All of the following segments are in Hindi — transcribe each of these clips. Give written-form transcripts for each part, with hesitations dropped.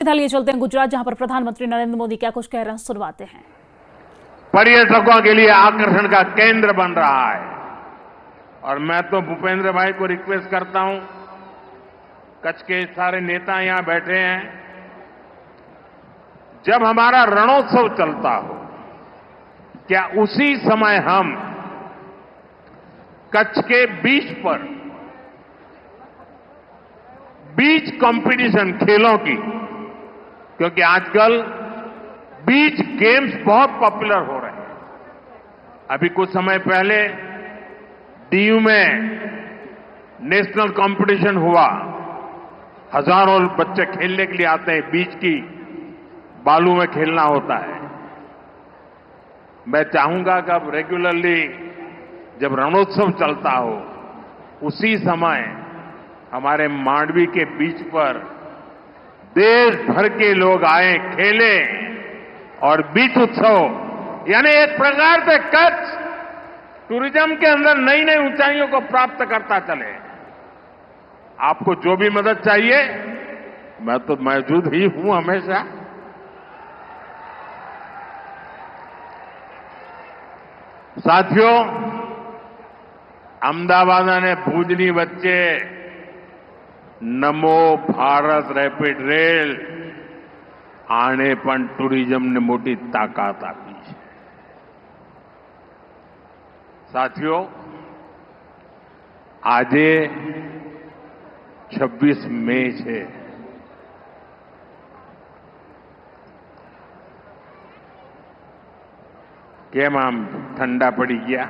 इधर लिए चलते हैं गुजरात, जहां पर प्रधानमंत्री नरेंद्र मोदी क्या कुछ कह रहे हैं, सुनवाते हैं। पर्यटकों के लिए आकर्षण का केंद्र बन रहा है और मैं तो भूपेंद्र भाई को रिक्वेस्ट करता हूं, कच्छ के सारे नेता यहां बैठे हैं, जब हमारा रणोत्सव चलता हो क्या उसी समय हम कच्छ के बीच पर बीच कंपटीशन खेलों की, क्योंकि आजकल बीच गेम्स बहुत पॉपुलर हो रहे हैं। अभी कुछ समय पहले दीव में नेशनल कंपटीशन हुआ, हजारों बच्चे खेलने के लिए आते हैं, बीच की बालू में खेलना होता है। मैं चाहूंगा कि अब रेगुलरली जब रणोत्सव चलता हो उसी समय हमारे मांडवी के बीच पर देश भर के लोग आए, खेले और बीच उत्सव यानी एक प्रकार से कच्छ टूरिज्म के अंदर नई नई ऊंचाइयों को प्राप्त करता चले। आपको जो भी मदद चाहिए मैं तो मौजूद ही हूं हमेशा। साथियों, अहमदाबाद ने भूजनी वच्चे नमो भारत રેપિડ રેલ આને પણ ટુરિઝમને મોટી તાકાત આપી છે। સાથીઓ, આજે 26 મે છે। કેમ આમ ઠંડા પડી ગયા?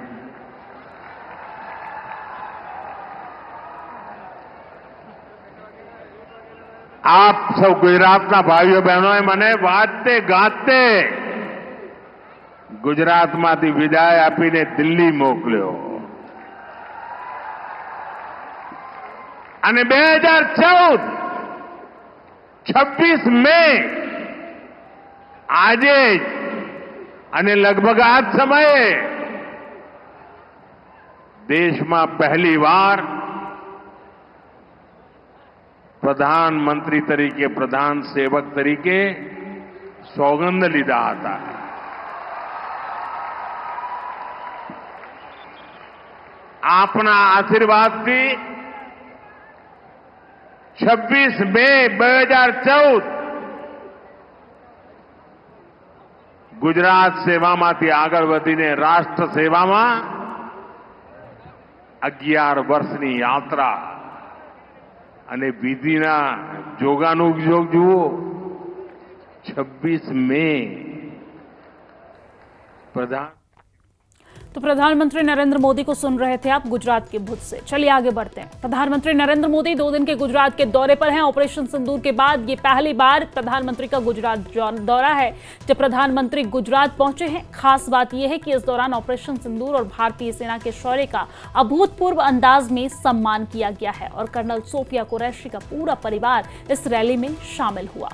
આપ સૌ ગુજરાતના ભાઈઓ બહેનોએ મને વાજતે ગાતે ગુજરાતમાંથી વિદાય આપીને દિલ્હી મોકલ્યો અને 2014 26 મે આજે જ અને લગભગ આ જ સમયે દેશમાં પહેલીવાર प्रधानमंत्री तरीके, प्रधान सेवक तरीके सौगंध लीधा आता है। आपना आशीर्वाद थी 26 મે 2014 गुजरात सेवामांथी आगळ वधीने राष्ट्र सेवामां 11 વર્ષની यात्रा અને વિધિના જોગાનું જોગ જુઓ। 26 મે तो प्रधानमंत्री नरेंद्र मोदी को सुन रहे थे आप गुजरात के भुज से। चलिए आगे बढ़ते हैं। प्रधानमंत्री नरेंद्र मोदी 2 दिन के गुजरात के दौरे पर हैं। ऑपरेशन सिंदूर के बाद ये पहली बार प्रधानमंत्री का गुजरात दौरा है जब प्रधानमंत्री गुजरात पहुंचे हैं। खास बात यह है कि इस दौरान ऑपरेशन सिंदूर और भारतीय सेना के शौर्य का अभूतपूर्व अंदाज में सम्मान किया गया है और कर्नल सोफिया कुरैशी का पूरा परिवार इस रैली में शामिल हुआ।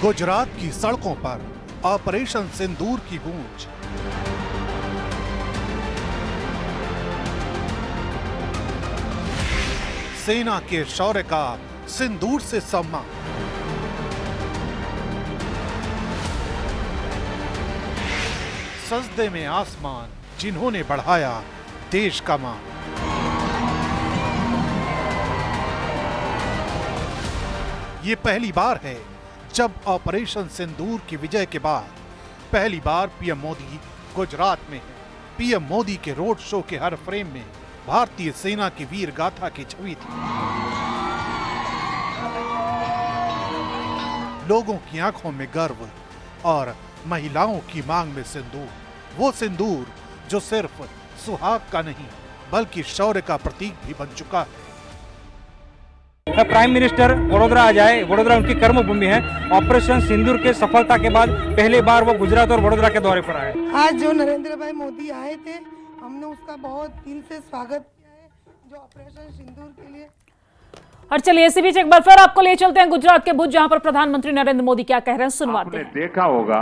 गुजरात की सड़कों पर ऑपरेशन सिंदूर की गूंज। सेना के शौर्य का सिंदूर से सम्मान। सजदे में आसमान, जिन्होंने बढ़ाया देश का मान। ये पहली बार है जब ऑपरेशन सिंदूर की विजय के बाद पहली बार पीएम मोदी गुजरात में है। पीएम मोदी के रोड शो के हर फ्रेम में भारतीय सेना की वीर गाथा की छवि थी। लोगों की आंखों में गर्व और महिलाओं की मांग में सिंदूर, वो सिंदूर जो सिर्फ सुहाग का नहीं बल्कि शौर्य का प्रतीक भी बन चुका है। प्राइम मिनिस्टर वडोदरा आ जाए, वडोदरा उनकी कर्मभूमि है। ऑपरेशन सिंदूर के सफलता के बाद पहली बार वो गुजरात और वडोदरा के दौरे पर आए। आज जो नरेंद्र भाई मोदी आए थे, हमने उसका बहुत दिल से स्वागत किया है, जो ऑपरेशन सिंदूर के लिए। और चलिए इसी बीच एक बार फिर आपको ले चलते हैं गुजरात के भुज, जहां पर प्रधानमंत्री नरेंद्र मोदी क्या कह रहे हैं, सुनवाते हैं। आपने देखा होगा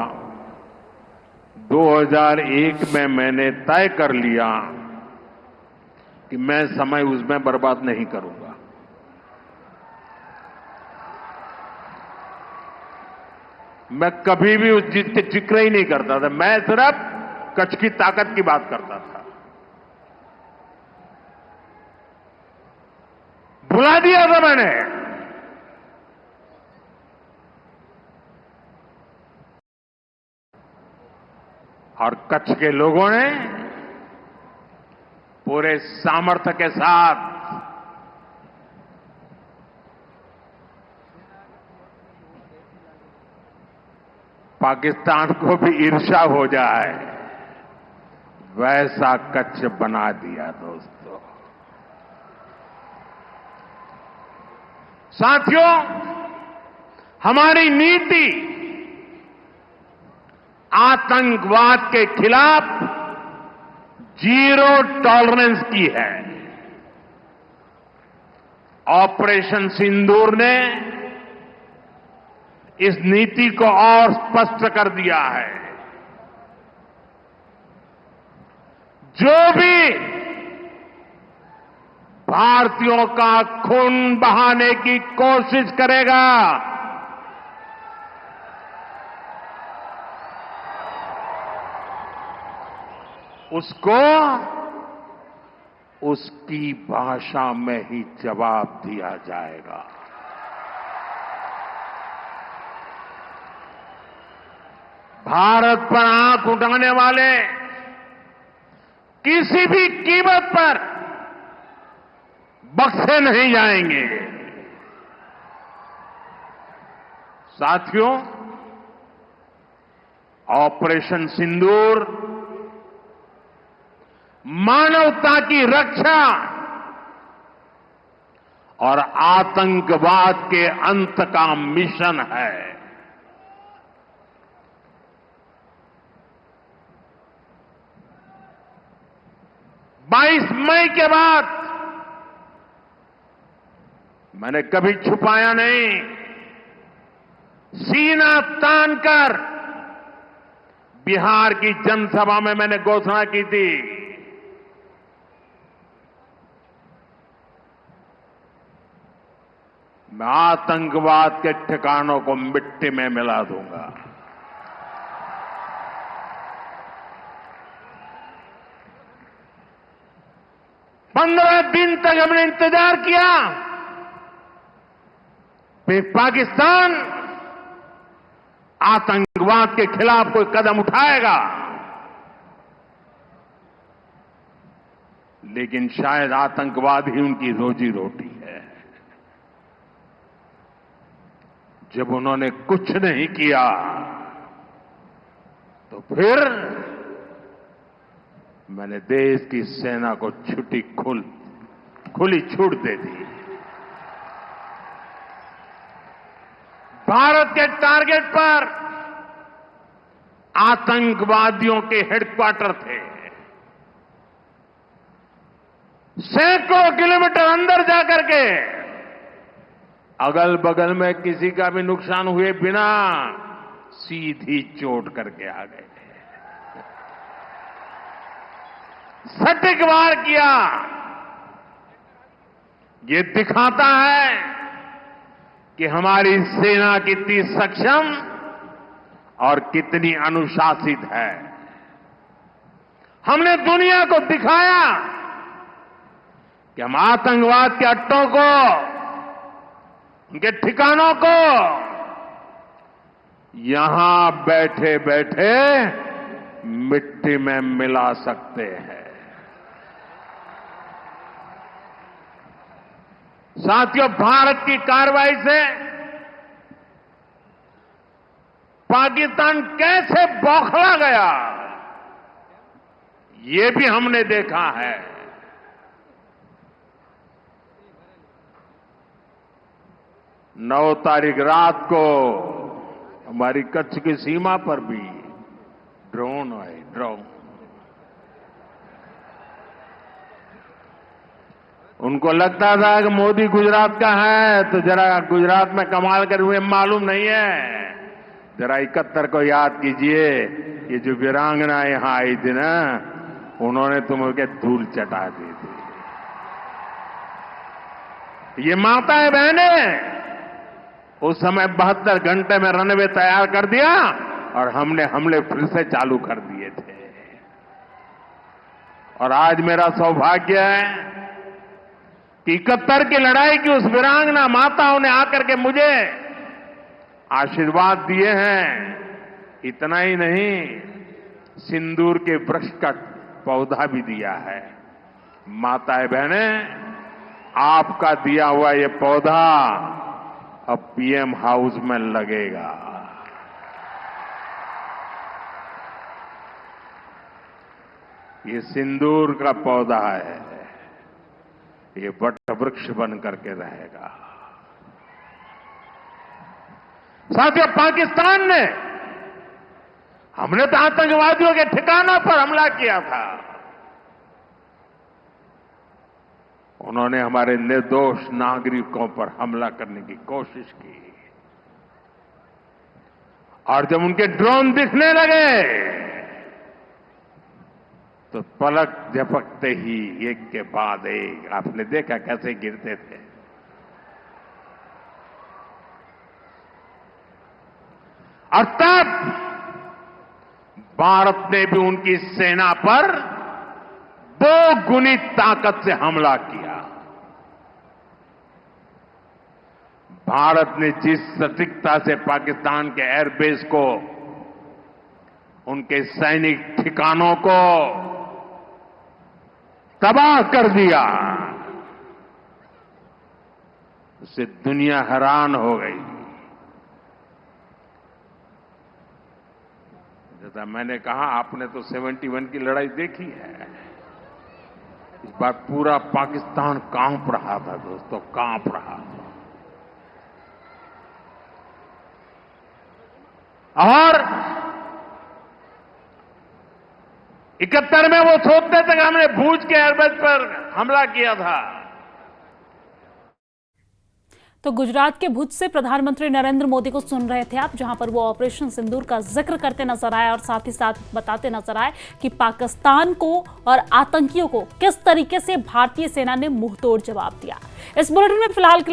2001 में मैंने तय कर लिया कि मैं समय उसमें बर्बाद नहीं करूंगा। मैं कभी भी उस जीत के जिक्र ही नहीं करता था। मैं सिर्फ कच्छ की ताकत की बात करता था। भुला दिया था मैंने। और कच्छ के लोगों ने पूरे सामर्थ्य के साथ पाकिस्तान को भी ईर्ष्या हो जाए वैसा कच्छ बना दिया दोस्तों। साथियों, हमारी नीति आतंकवाद के खिलाफ जीरो टॉलरेंस की है। ऑपरेशन सिंदूर ने इस नीति को और स्पष्ट कर दिया है। जो भी भारतीयों का खून बहाने की कोशिश करेगा, उसको उसकी भाषा में ही जवाब दिया जाएगा। भारत पर आंख उठाने वाले किसी भी कीमत पर बख्शे नहीं जाएंगे। साथियों, ऑपरेशन सिंदूर मानवता की रक्षा और आतंकवाद के अंत का मिशन है। 22 मई के बाद मैंने कभी छुपाया नहीं, सीना तानकर बिहार की जनसभा में मैंने घोषणा की थी, मैं आतंकवाद के ठिकानों को मिट्टी में मिला दूंगा। पंद्रह दिन तक हमने इंतजार किया, फिर पाकिस्तान आतंकवाद के खिलाफ कोई कदम उठाएगा, लेकिन शायद आतंकवाद ही उनकी रोजी रोटी है। जब उन्होंने कुछ नहीं किया तो फिर मैंने देश की सेना को खुली छूट दे दी। भारत के टारगेट पर आतंकवादियों के हेडक्वार्टर थे। सैकड़ों किलोमीटर अंदर जाकर के अगल बगल में किसी का भी नुकसान हुए बिना सीधी चोट करके आ गए। सटीक वार किया। ये दिखाता है कि हमारी सेना कितनी सक्षम और कितनी अनुशासित है। हमने दुनिया को दिखाया कि हम आतंकवाद के अड्डों को, उनके ठिकानों को यहां बैठे बैठे मिट्टी में मिला सकते हैं। साथियों, भारत की कार्रवाई से पाकिस्तान कैसे बौखला गया, ये भी हमने देखा है। नौ तारीख रात को हमारी कच्छ की सीमा पर भी ड्रोन आए। उनको लगता था कि मोदी गुजरात का है तो जरा गुजरात में कमाल कर हुए मालूम नहीं है। जरा 71 को याद कीजिए, ये जो वीरांगना यहां आई थी ना, उन्होंने तुम्हें धूल चटा दी थी। ये माताएं बहनें उस समय 72 घंटे में रनवे तैयार कर दिया और हमने हमले फिर से चालू कर दिए थे। और आज मेरा सौभाग्य है कि 71 की लड़ाई की उस वीरांगना माताओं ने आकर के मुझे आशीर्वाद दिए हैं। इतना ही नहीं, सिंदूर के वृक्ष का पौधा भी दिया है। माताएं बहनें, आपका दिया हुआ ये पौधा अब पीएम हाउस में लगेगा। ये सिंदूर का पौधा है, ये वट वृक्ष बन करके रहेगा। साथियों, पाकिस्तान ने, हमने तो आतंकवादियों के ठिकानों पर हमला किया था। उन्होंने हमारे निर्दोष नागरिकों पर हमला करने की कोशिश की और जब उनके ड्रोन दिखने लगे तो पलक झपकते ही एक के बाद एक, आपने देखा कैसे गिरते थे। और तब भारत ने भी उनकी सेना पर 2 गुनी ताकत से हमला किया। भारत ने जिस सटीकता से पाकिस्तान के एयरबेस को, उनके सैनिक ठिकानों को तबाह कर दिया, उससे दुनिया हैरान हो गई। जैसा मैंने कहा, आपने तो 71 की लड़ाई देखी है। इस बार पूरा पाकिस्तान कांप रहा था दोस्तों, कांप रहा था। और 71 में वो सोचते थे कि हमने भूज के एयरबेस पर हमला किया था। तो गुजरात के भुज से प्रधानमंत्री नरेंद्र मोदी को सुन रहे थे आप, जहां पर वो ऑपरेशन सिंदूर का जिक्र करते नजर आए और साथ ही साथ बताते नजर आए कि पाकिस्तान को और आतंकियों को किस तरीके से भारतीय सेना ने मुंहतोड़ जवाब दिया। इस बुलेटिन में फिलहाल के लिए